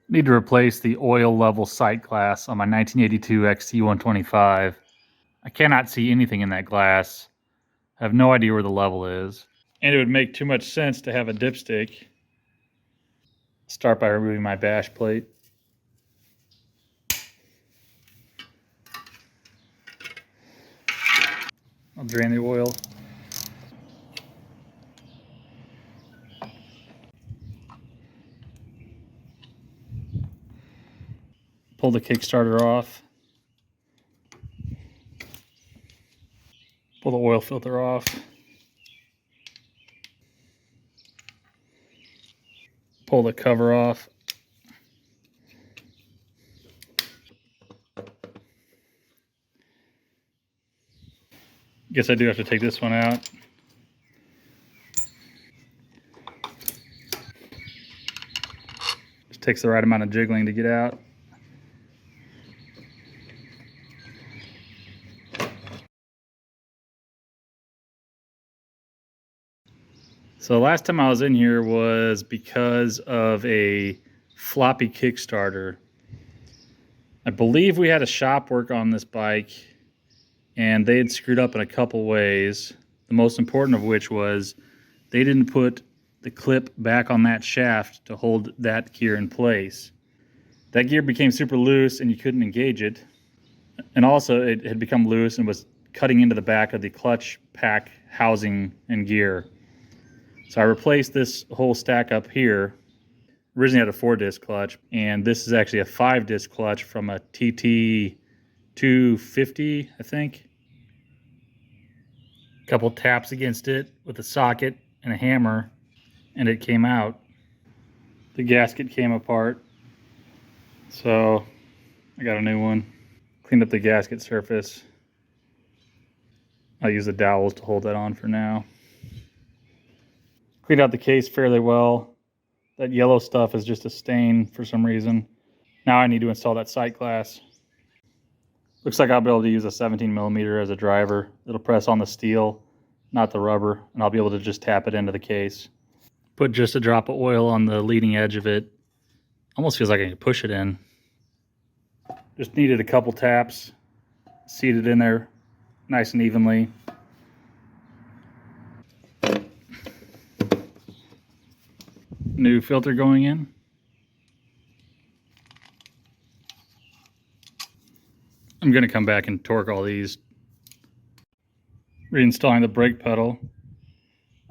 Need to replace the oil level sight glass on my 1982 XT125. I cannot see anything in that glass. I have no idea where the level is. And it would make too much sense to have a dipstick. Start by removing my bash plate. I'll drain the oil. Pull the Kickstarter off. Pull the oil filter off. Pull the cover off. Guess I do have to take this one out. Just takes the right amount of jiggling to get out. So the last time I was in here was because of a floppy Kickstarter. I believe we had a shop work on this bike and they had screwed up in a couple ways. The most important of which was they didn't put the clip back on that shaft to hold that gear in place. That gear became super loose and you couldn't engage it. And also it had become loose and was cutting into the back of the clutch pack housing and gear. So I replaced this whole stack up here. Originally had a 4-disc clutch, and this is actually a 5-disc clutch from a TT250, I think. A couple taps against it with a socket and a hammer, and it came out. The gasket came apart, so I got a new one. Cleaned up the gasket surface. I'll use the dowels to hold that on for now. Cleaned out the case fairly well. That yellow stuff is just a stain for some reason. Now I need to install that sight glass. Looks like I'll be able to use a 17mm as a driver. It'll press on the steel, not the rubber, and I'll be able to just tap it into the case. Put just a drop of oil on the leading edge of it. Almost feels like I can push it in. Just needed a couple taps, seat it in there nice and evenly. New filter going in. I'm going to come back and torque all these. Reinstalling the brake pedal.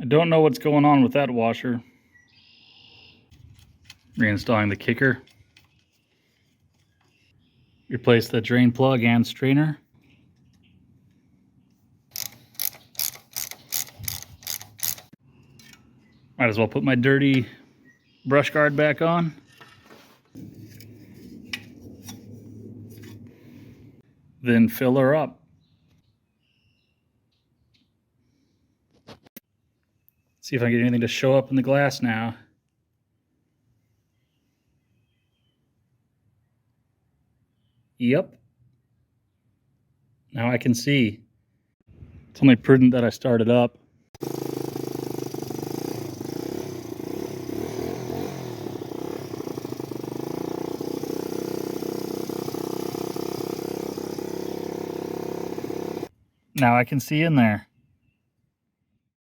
I don't know what's going on with that washer. Reinstalling the kicker. Replace the drain plug and strainer. Might as well put my dirty brush guard back on. Then fill her up. See if I can get anything to show up in the glass now. Yep. Now I can see. It's only prudent that I start it up. Now I can see in there.